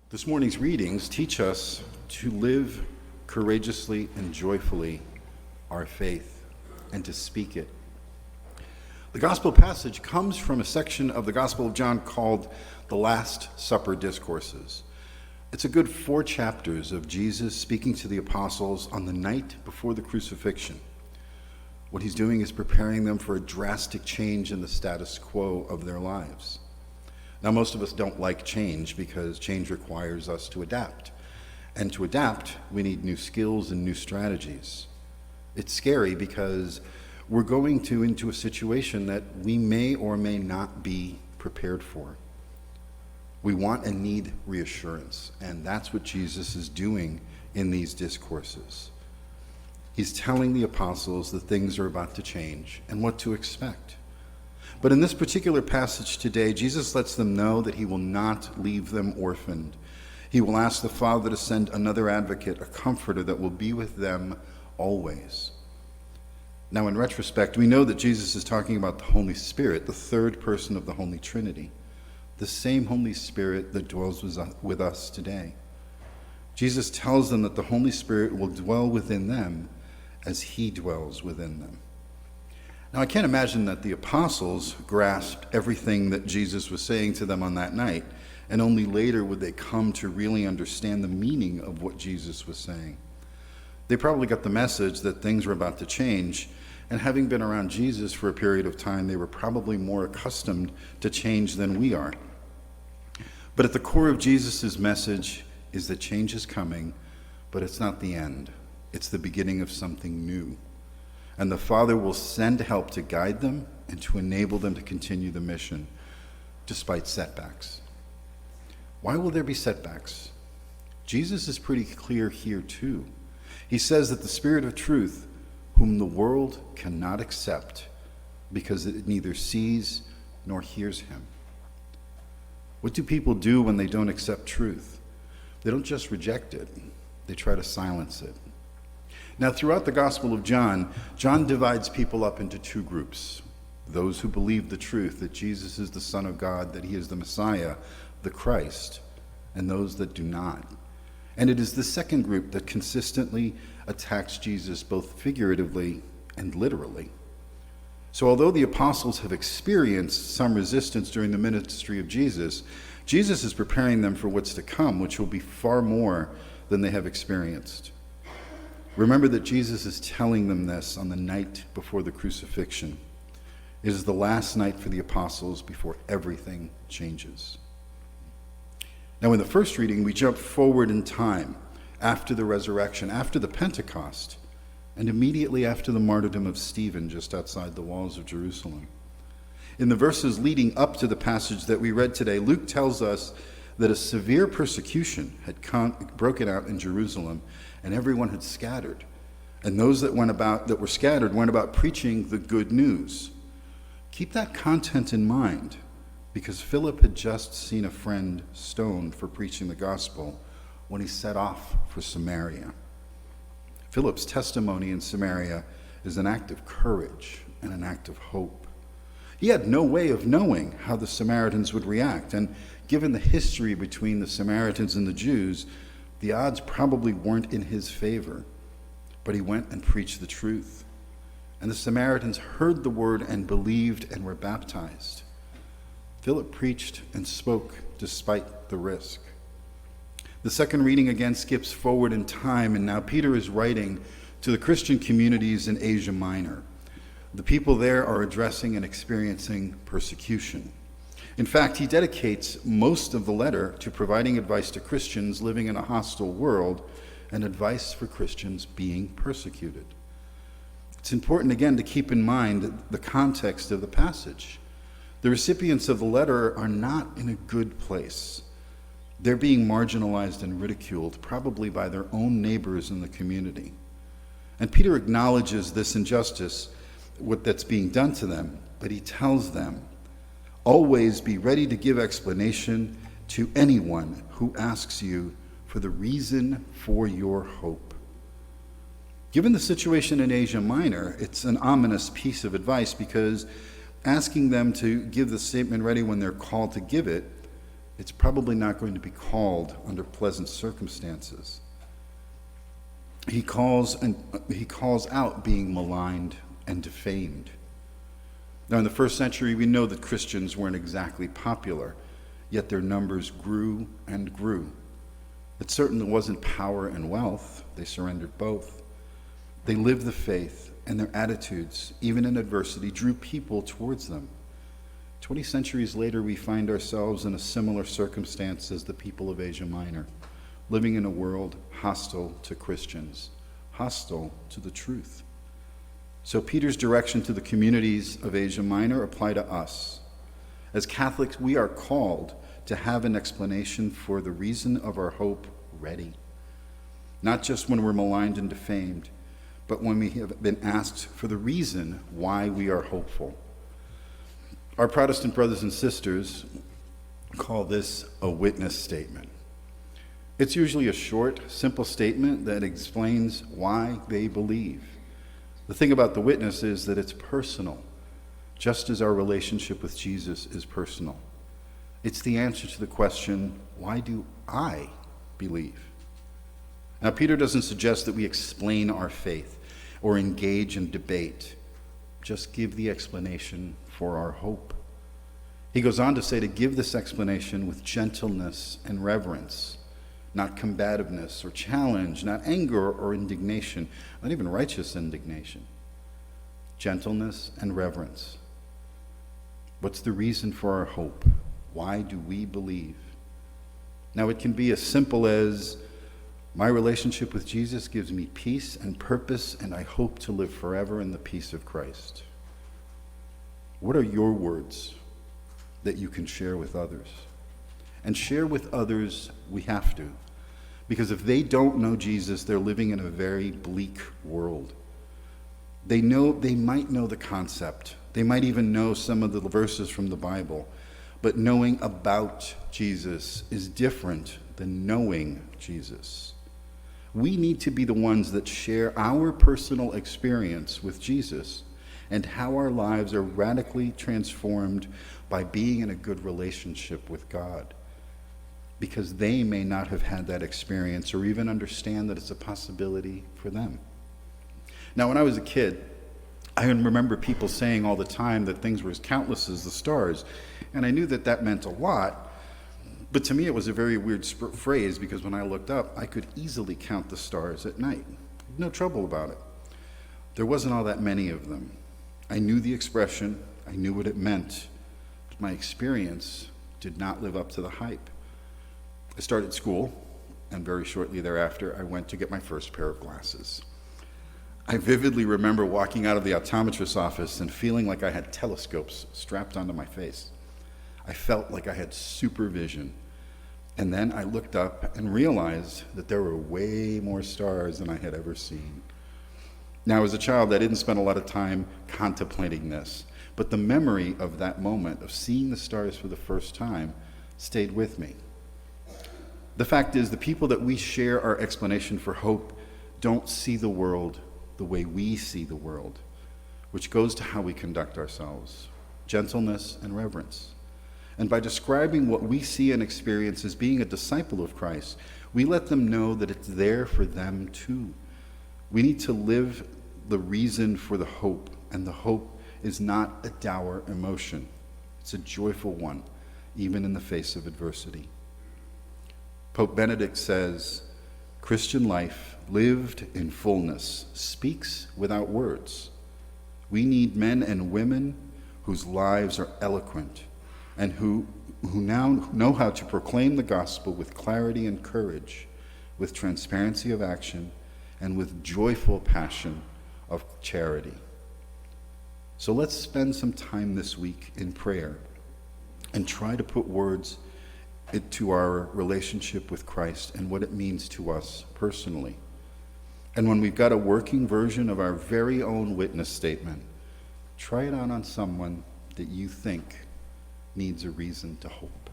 This morning's readings teach us to live courageously and joyfully our faith and to speak it. The gospel passage comes from a section of the Gospel of John called the Last Supper Discourses. It's a good 4 chapters of Jesus speaking to the apostles on the night before the crucifixion. What he's doing is preparing them for a drastic change in the status quo of their lives. Now, most of us don't like change because change requires us to adapt. And to adapt, we need new skills and new strategies. It's scary because we're going into a situation that we may or may not be prepared for. We want and need reassurance, and that's what Jesus is doing in these discourses. He's telling the apostles that things are about to change and what to expect. But in this particular passage today, Jesus lets them know that he will not leave them orphaned. He will ask the Father to send another advocate, a comforter that will be with them always. Now, in retrospect, we know that Jesus is talking about the Holy Spirit, the third person of the Holy Trinity, the same Holy Spirit that dwells with us today. Jesus tells them that the Holy Spirit will dwell within them as he dwells within them. Now, I can't imagine that the apostles grasped everything that Jesus was saying to them on that night, and only later would they come to really understand the meaning of what Jesus was saying. They probably got the message that things were about to change, and having been around Jesus for a period of time, they were probably more accustomed to change than we are. But at the core of Jesus' message is that change is coming, but it's not the end. It's the beginning of something new. And the Father will send help to guide them and to enable them to continue the mission, despite setbacks. Why will there be setbacks? Jesus is pretty clear here too. He says that the Spirit of truth, whom the world cannot accept, because it neither sees nor hears him. What do people do when they don't accept truth? They don't just reject it, they try to silence it. Now, throughout the Gospel of John, John divides people up into 2 groups. Those who believe the truth, that Jesus is the Son of God, that he is the Messiah, the Christ, and those that do not. And it is the second group that consistently attacks Jesus both figuratively and literally. So although the apostles have experienced some resistance during the ministry of Jesus, Jesus is preparing them for what's to come, which will be far more than they have experienced. Remember that Jesus is telling them this on the night before the crucifixion. It is the last night for the apostles before everything changes. Now, in the first reading, we jump forward in time after the resurrection, after the Pentecost, and immediately after the martyrdom of Stephen just outside the walls of Jerusalem. In the verses leading up to the passage that we read today, Luke tells us that a severe persecution had broken out in Jerusalem, and everyone had scattered. And those that were scattered went about preaching the good news. Keep that content in mind, because Philip had just seen a friend stoned for preaching the gospel when he set off for Samaria. Philip's testimony in Samaria is an act of courage and an act of hope. He had no way of knowing how the Samaritans would react, and given the history between the Samaritans and the Jews, the odds probably weren't in his favor. But he went and preached the truth. And the Samaritans heard the word and believed and were baptized. Philip preached and spoke despite the risk. The second reading again skips forward in time, and now Peter is writing to the Christian communities in Asia Minor. The people there are addressing and experiencing persecution. In fact, he dedicates most of the letter to providing advice to Christians living in a hostile world and advice for Christians being persecuted. It's important, again, to keep in mind the context of the passage. The recipients of the letter are not in a good place. They're being marginalized and ridiculed, probably by their own neighbors in the community. And Peter acknowledges this injustice, what that's being done to them, but he tells them, always be ready to give explanation to anyone who asks you for the reason for your hope. Given the situation in Asia Minor, it's an ominous piece of advice, because asking them to give the statement ready when they're called to give it it's probably not going to be called under pleasant circumstances. He calls out being maligned and defamed. Now, in the first century, we know that Christians weren't exactly popular, yet their numbers grew and grew. It certainly wasn't power and wealth. They surrendered both. They lived the faith, and their attitudes, even in adversity, drew people towards them. 20 centuries later, we find ourselves in a similar circumstance as the people of Asia Minor, living in a world hostile to Christians, hostile to the truth. So Peter's direction to the communities of Asia Minor apply to us. As Catholics, we are called to have an explanation for the reason of our hope ready. Not just when we're maligned and defamed, but when we have been asked for the reason why we are hopeful. Our Protestant brothers and sisters call this a witness statement. It's usually a short, simple statement that explains why they believe. The thing about the witness is that it's personal, just as our relationship with Jesus is personal. It's the answer to the question, why do I believe? Now, Peter doesn't suggest that we explain our faith or engage in debate. Just give the explanation for our hope. He goes on to say to give this explanation with gentleness and reverence, not combativeness or challenge, not anger or indignation, not even righteous indignation. Gentleness and reverence. What's the reason for our hope? Why do we believe? Now, it can be as simple as, my relationship with Jesus gives me peace and purpose, and I hope to live forever in the peace of Christ. What are your words that you can share with others? And share with others, we have to. Because if they don't know Jesus, they're living in a very bleak world. They might know the concept. They might even know some of the verses from the Bible. But knowing about Jesus is different than knowing Jesus. We need to be the ones that share our personal experience with Jesus and how our lives are radically transformed by being in a good relationship with God. Because they may not have had that experience or even understand that it's a possibility for them. Now, when I was a kid, I remember people saying all the time that things were as countless as the stars. And I knew that that meant a lot. But to me, it was a very weird phrase, because when I looked up, I could easily count the stars at night. No trouble about it. There wasn't all that many of them. I knew the expression. I knew what it meant. But my experience did not live up to the hype. I started school, and very shortly thereafter, I went to get my first pair of glasses. I vividly remember walking out of the optometrist's office and feeling like I had telescopes strapped onto my face. I felt like I had supervision. And then I looked up and realized that there were way more stars than I had ever seen. Now, as a child, I didn't spend a lot of time contemplating this, but the memory of that moment, of seeing the stars for the first time, stayed with me. The fact is, the people that we share our explanation for hope don't see the world the way we see the world, which goes to how we conduct ourselves, gentleness and reverence. And by describing what we see and experience as being a disciple of Christ, we let them know that it's there for them too. We need to live the reason for the hope, and the hope is not a dour emotion. It's a joyful one, even in the face of adversity. Pope Benedict says, Christian life lived in fullness speaks without words. We need men and women whose lives are eloquent, and who now know how to proclaim the gospel with clarity and courage, with transparency of action, and with joyful passion of charity. So let's spend some time this week in prayer and try to put words to our relationship with Christ and what it means to us personally. And when we've got a working version of our very own witness statement, try it out on someone that you think needs a reason to hope.